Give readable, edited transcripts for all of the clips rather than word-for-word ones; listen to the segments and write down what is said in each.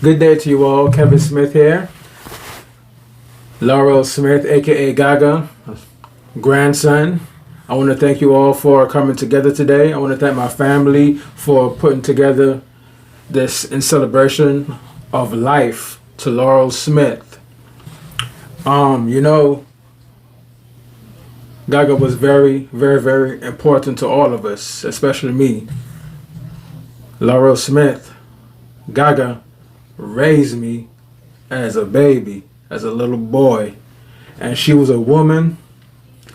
Good day to you all. Kevin Smith here. Laurel Smith, aka Gaga, grandson. I want to thank you all for coming together today. I want to thank my family for putting together this in celebration of life to Laurel Smith. Gaga was very, very, very important to all of us, especially me. Laurel Smith, Gaga, raised me as a baby, as a little boy. And she was a woman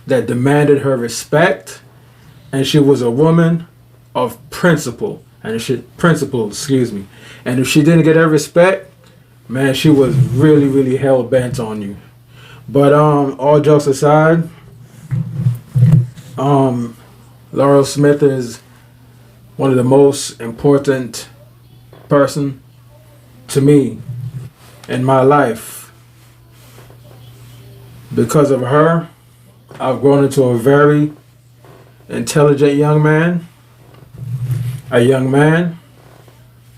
that demanded her respect, and she was a woman of principle. And if she didn't get her respect, man, she was really, really hell bent on you. But all jokes aside, Laurel Smith is one of the most important person to me in my life. Because of her, I've grown into a very intelligent young man, a young man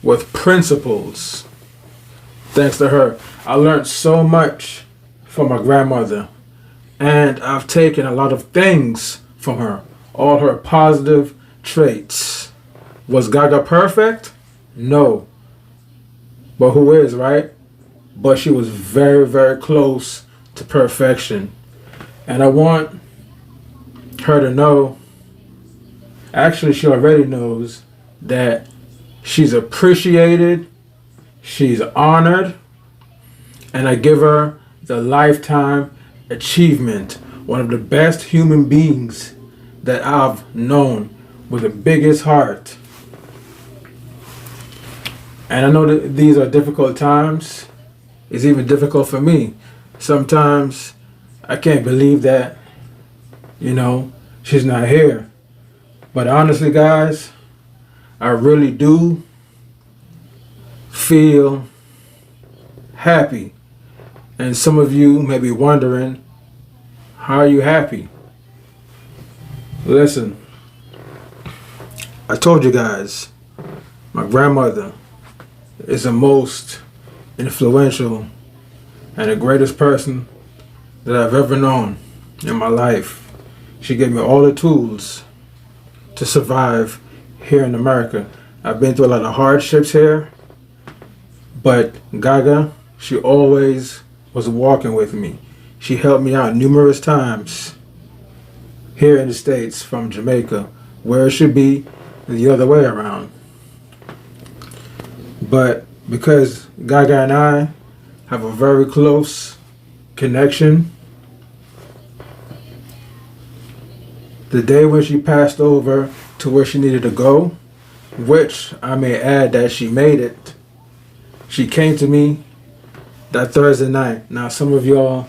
with principles. Thanks to her, I learned so much from my grandmother, and I've taken a lot of things from her, all her positive traits. Was Gaga perfect? No. But who is, right? But she was very, very close to perfection. And I want her to know, actually she already knows, that she's appreciated, she's honored, and I give her the lifetime achievement. One of the best human beings that I've known, with the biggest heart. And I know that these are difficult times. It's even difficult for me. Sometimes I can't believe that, she's not here. But honestly, guys, I really do feel happy. And some of you may be wondering, how are you happy? Listen, I told you guys, my grandmother is the most influential and the greatest person that I've ever known in my life. She gave me all the tools to survive here in America. I've been through a lot of hardships here, but Gaga, she always was walking with me. She helped me out numerous times here in the States from Jamaica, where it should be the other way around. But because Gaga and I have a very close connection, the day when she passed over to where she needed to go, which I may add that she made it, she came to me that Thursday night. Now some of y'all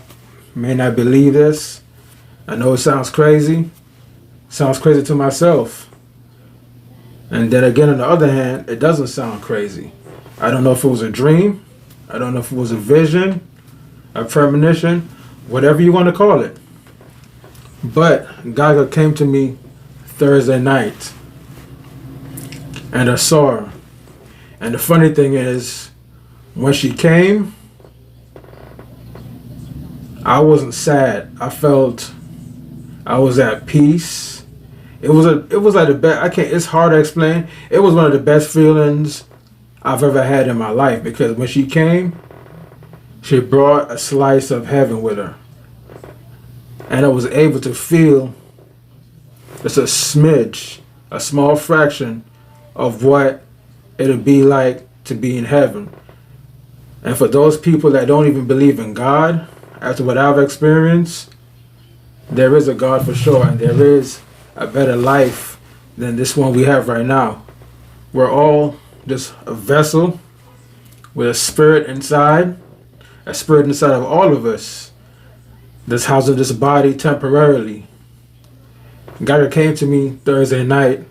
may not believe this. I know it sounds crazy. Sounds crazy to myself. And then again, on the other hand, it doesn't sound crazy. I don't know if it was a dream. I don't know if it was a vision, a premonition, whatever you want to call it. But Gaga came to me Thursday night, and I saw her. And the funny thing is, when she came, I wasn't sad. I felt I was at peace. It was like the best. It's hard to explain. It was one of the best feelings I've ever had in my life, because when she came, she brought a slice of heaven with her, and I was able to feel just a smidge, a small fraction of what it'll be like to be in heaven. And for those people that don't even believe in God, after what I've experienced, there is a God for sure, and there is a better life than this one we have right now. We're all just a vessel with a spirit inside of all of us that's housed in this body temporarily. Gaga came to me Thursday night,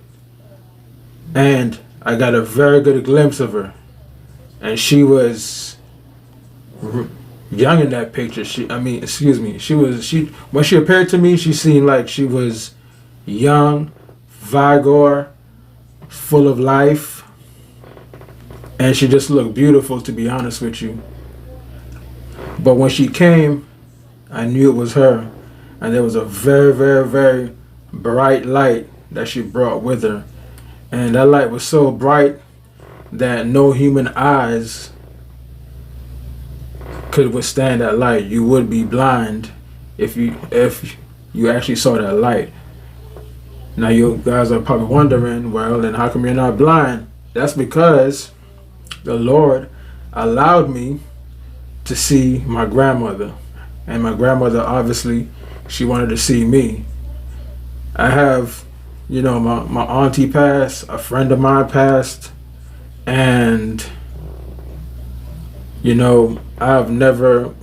and I got a very good glimpse of her, and she was young in that picture. When she appeared to me, she seemed like she was young, vigor, full of life. and she just looked beautiful, to be honest with you. But when she came, I knew it was her, and there was a very, very, very bright light that she brought with her, and that light was so bright that no human eyes could withstand that light. You would be blind if you actually saw that light. Now you guys are probably wondering, well, then how come you're not blind? That's because the Lord allowed me to see my grandmother. And my grandmother, obviously, she wanted to see me. I have, my auntie passed, a friend of mine passed, and, I've never,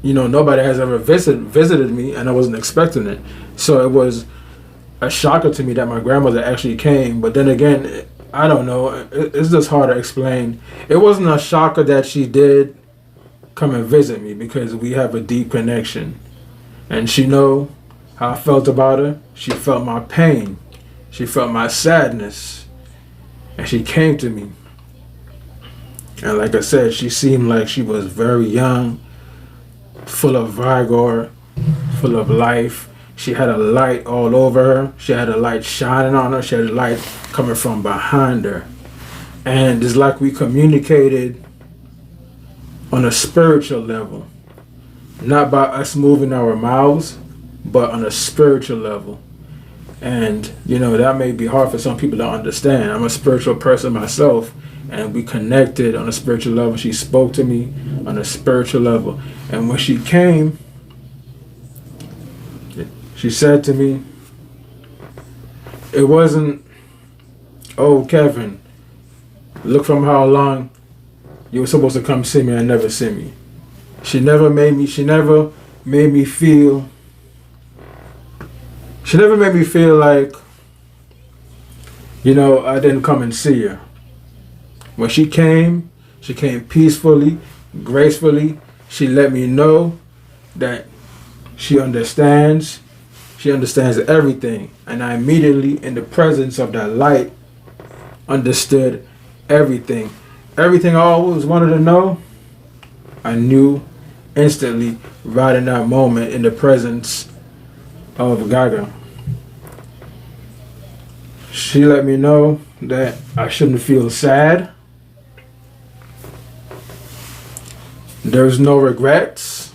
nobody has ever visited me, and I wasn't expecting it. So it was a shocker to me that my grandmother actually came. But then again, I don't know. It's just hard to explain. It wasn't a shocker that she did come and visit me because we have a deep connection. And she know how I felt about her. She felt my pain. She felt my sadness. And she came to me. And like I said, she seemed like she was very young, full of vigor, full of life. She had a light all over her. She had a light shining on her. She had a light coming from behind her. And it's like we communicated on a spiritual level. Not by us moving our mouths, but on a spiritual level. And, that may be hard for some people to understand. I'm a spiritual person myself, and we connected on a spiritual level. She spoke to me on a spiritual level. And when she came, she said to me, it wasn't, oh, Kevin, look from how long you were supposed to come see me and never see me. She never made me feel like, I didn't come and see her. When she came peacefully, gracefully. She let me know that she understands. She understands everything. And I immediately, in the presence of that light, understood everything. Everything I always wanted to know, I knew instantly right in that moment in the presence of Gaga. She let me know that I shouldn't feel sad. There's no regrets.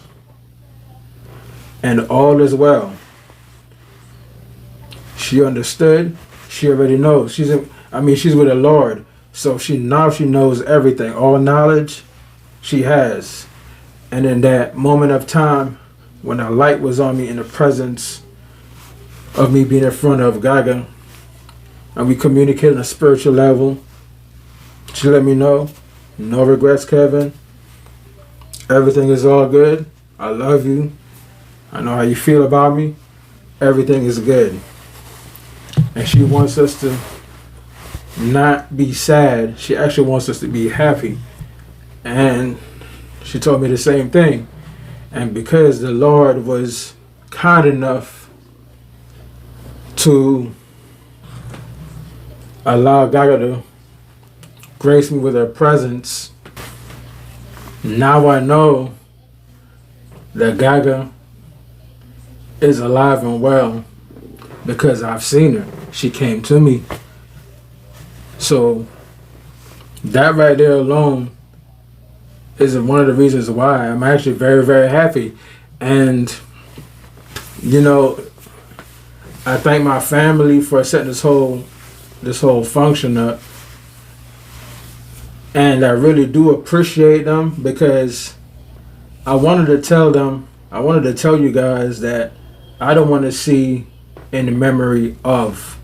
And all is well. She understood. She already knows. She's with the Lord. So she knows everything. All knowledge she has. And in that moment of time, when the light was on me in the presence of me being in front of Gaga, and we communicated on a spiritual level, she let me know, no regrets, Kevin. Everything is all good. I love you. I know how you feel about me. Everything is good. And she wants us to not be sad. She actually wants us to be happy. And she told me the same thing. And because the Lord was kind enough to allow Gaga to grace me with her presence, now I know that Gaga is alive and well because I've seen her. She came to me. So that right there alone is one of the reasons why I'm actually very, very happy. And, I thank my family for setting this whole function up. And I really do appreciate them because I wanted to tell you guys that I don't want to see in the memory of,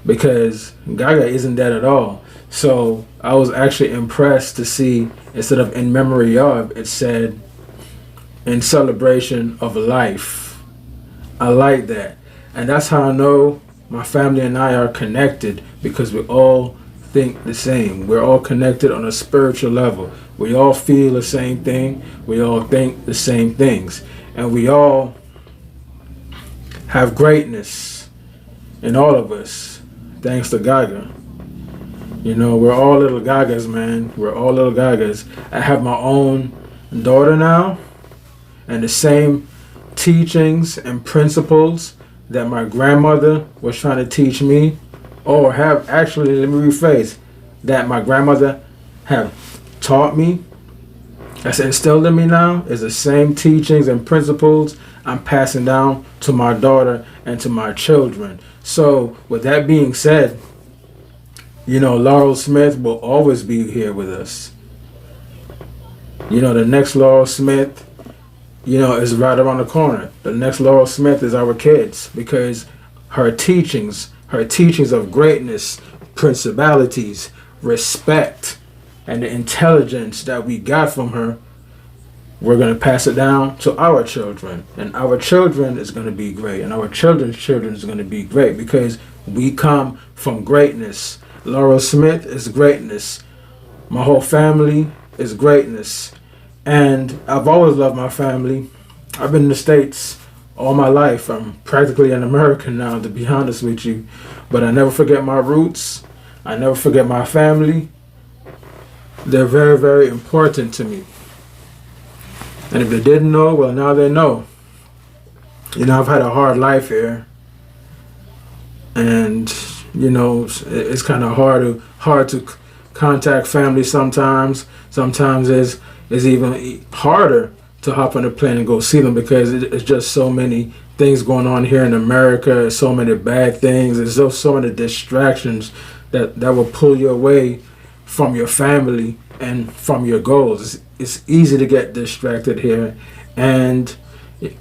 because Gaga isn't that at all. So I was actually impressed to see, instead of in memory of, it said in celebration of life. I like that. And that's how I know my family and I are connected, because we all think the same. We're all connected on a spiritual level. We all feel the same thing. We all think the same things. And we all have greatness in all of us, thanks to Gaga. You know, we're all little gagas, man. We're all little gagas. I have my own daughter now, and the same teachings and principles that my grandmother was trying to teach me, or have actually, let me rephrase, that my grandmother have taught me, that's instilled in me now, is the same teachings and principles I'm passing down to my daughter and to my children. So, with that being said, you know, Laurel Smith will always be here with us. You know, the next Laurel Smith, you know, is right around the corner. The next Laurel Smith is our kids, because her teachings of greatness, principalities, respect, and the intelligence that we got from her, we're going to pass it down to our children. And our children is going to be great. And our children's children is going to be great, because we come from greatness. Laurel Smith is greatness. My whole family is greatness. And I've always loved my family. I've been in the States all my life. I'm practically an American now, to be honest with you. But I never forget my roots. I never forget my family. They're very, very important to me. And if they didn't know, well, now they know. You know, I've had a hard life here. And, you know, it's kind of hard to contact family sometimes. Sometimes it's even harder to hop on a plane and go see them, because it's just so many things going on here in America. So many bad things. There's so many distractions that will pull you away from your family and from your goals. It's easy to get distracted here, and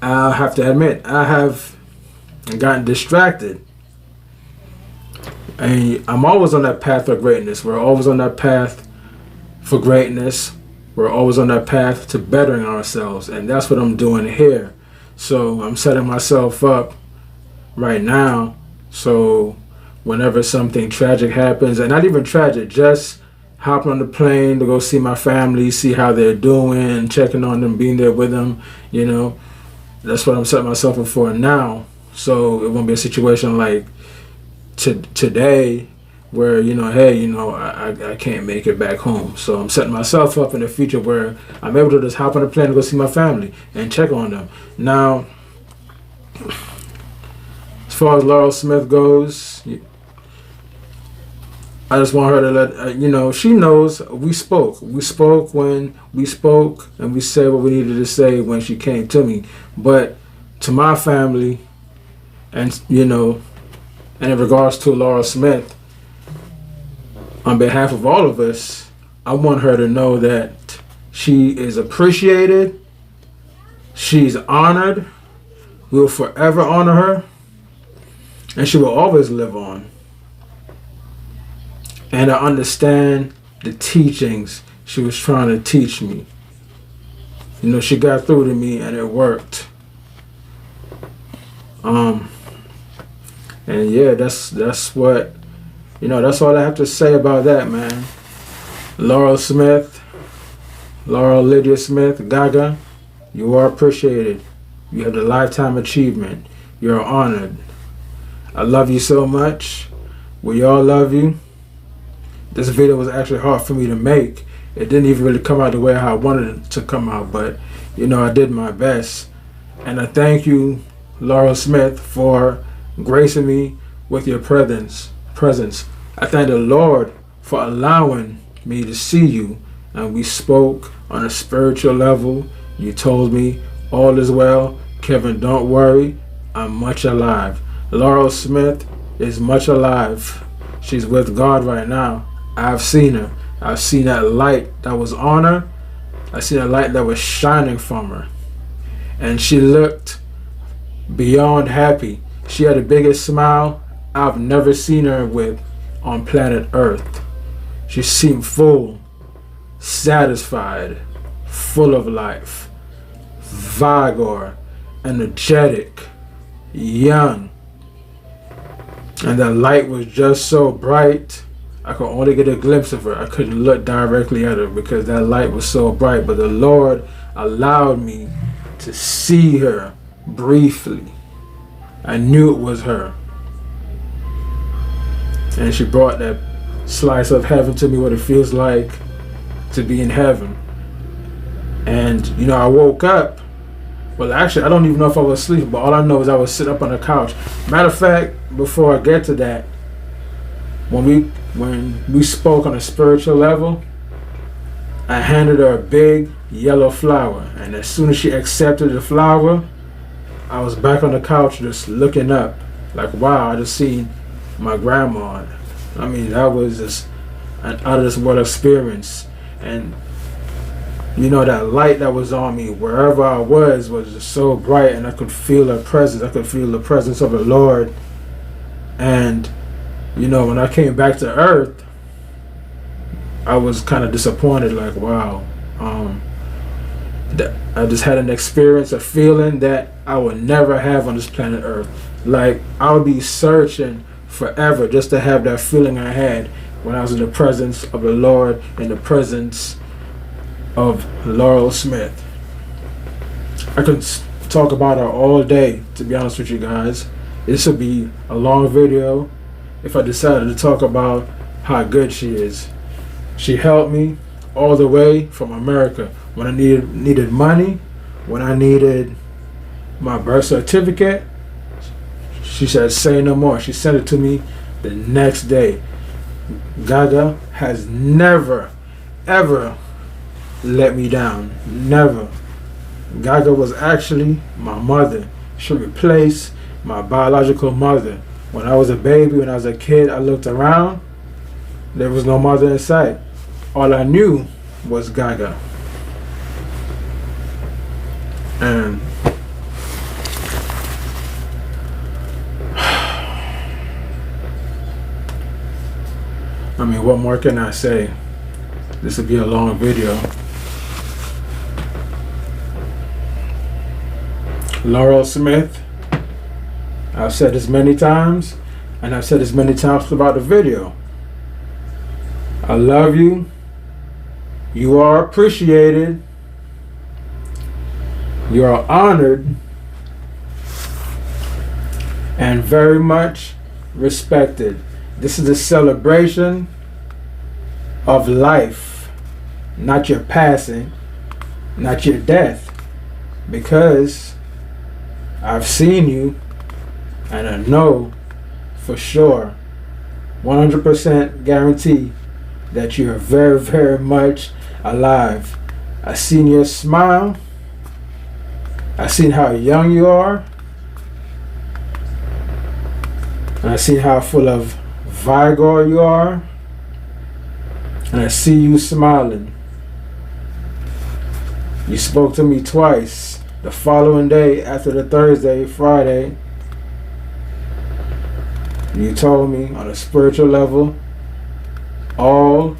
I have to admit, I have gotten distracted. And I'm always on that path of greatness. We're always on that path for greatness. We're always on that path to bettering ourselves, and that's what I'm doing here. So I'm setting myself up right now, so whenever something tragic happens, and not even tragic, just hopping on the plane to go see my family, see how they're doing, checking on them, being there with them, you know, that's what I'm setting myself up for now. So it won't be a situation like today where, you know, hey, you know, I can't make it back home. So I'm setting myself up in the future where I'm able to just hop on the plane and go see my family and check on them. Now, as far as Laurel Smith goes, I just want her to let, you know, she knows we spoke. We spoke when we spoke, and we said what we needed to say when she came to me. But to my family, and, you know, and in regards to Laurel Smith, on behalf of all of us, I want her to know that she is appreciated. She's honored. We will forever honor her. And she will always live on. And I understand the teachings she was trying to teach me. You know, she got through to me, and it worked. And yeah, that's what, you know, that's all I have to say about that, man. Laurel Smith, Laurel Lydia Smith, Gaga, you are appreciated. You have the lifetime achievement. You're honored. I love you so much. We all love you. This video was actually hard for me to make. It didn't even really come out the way I wanted it to come out, but, you know, I did my best. And I thank you, Laurel Smith, for gracing me with your presence. I thank the Lord for allowing me to see you, and we spoke on a spiritual level. You told me all is well. Kevin, don't worry. I'm much alive. Laurel Smith is much alive. She's with God right now. I've seen her. I've seen that light that was on her. I seen a light that was shining from her. And she looked beyond happy. She had the biggest smile I've never seen her with on planet Earth. She seemed full, satisfied, full of life, vigor, energetic, young. And the light was just so bright, I could only get a glimpse of her. I couldn't look directly at her because that light was so bright. But the Lord allowed me to see her briefly. I knew it was her. And she brought that slice of heaven to me, what it feels like to be in heaven. And I woke up. Well, actually, I don't even know if I was asleep, but all I know is I was sitting up on the couch. Matter of fact, before I get to that, when we spoke on a spiritual level, I handed her a big yellow flower, and as soon as she accepted the flower, I was back on the couch just looking up, like, wow, I just seen my grandma. I mean, that was just an out of this world experience. And that light that was on me wherever I was just so bright, and I could feel her presence. I could feel the presence of the Lord. And when I came back to earth, I was kind of disappointed, like, wow, that I just had an experience, a feeling that I would never have on this planet Earth. Like, I would be searching forever just to have that feeling I had when I was in the presence of the Lord, in the presence of Laurel Smith. I could talk about her all day, to be honest with you guys. This would be a long video if I decided to talk about how good she is. She helped me all the way from America when I needed money, when I needed my birth certificate. She said, say no more. She sent it to me the next day. Gaga has never, ever let me down. Never. Gaga was actually my mother. She replaced my biological mother. When I was a baby, when I was a kid, I looked around. There was no mother in sight. All I knew was Gaga. And I mean, what more can I say? This will be a long video. Laurel Smith, I've said this many times, and I've said this many times about the video. I love you. You are appreciated. You are honored and very much respected. This is a celebration of life, not your passing, not your death, because I've seen you and I know for sure, 100% guarantee that you're very, very much alive. I seen your smile. I seen how young you are. And I seen how full of vigor you are. And I see you smiling. You spoke to me twice. The following day, after the Thursday, Friday, you told me on a spiritual level, all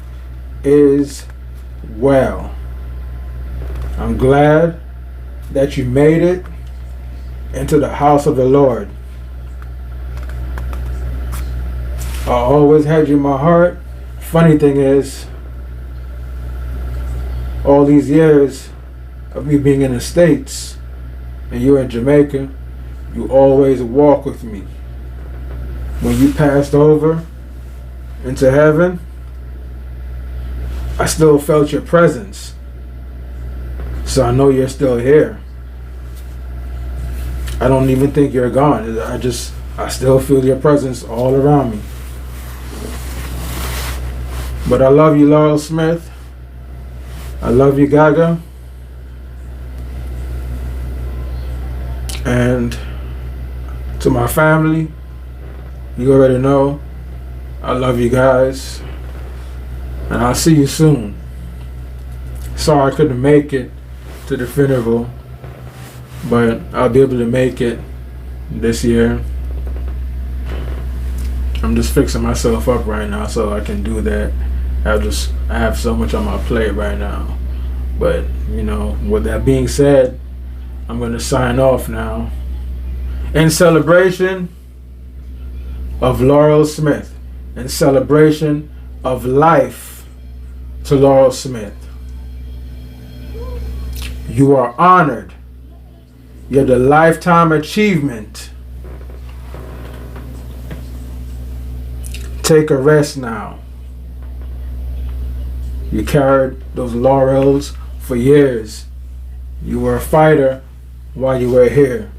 is well. I'm glad that you made it into the house of the Lord. I always had you in my heart. Funny thing is, all these years of me being in the States and you're in Jamaica, you always walk with me. When you passed over into heaven, I still felt your presence. So I know you're still here. I don't even think you're gone. I still feel your presence all around me. But I love you, Laurel Smith. I love you, Gaga. And to my family, you already know, I love you guys. And I'll see you soon. Sorry I couldn't make it to the funeral, but I'll be able to make it this year. I'm just fixing myself up right now so I can do that. I have so much on my plate right now. But, with that being said, I'm going to sign off now. In celebration of Laurel Smith. In celebration of life to Laurel Smith. You are honored. You're the lifetime achievement. Take a rest now. You carried those laurels for years. You were a fighter while you were here.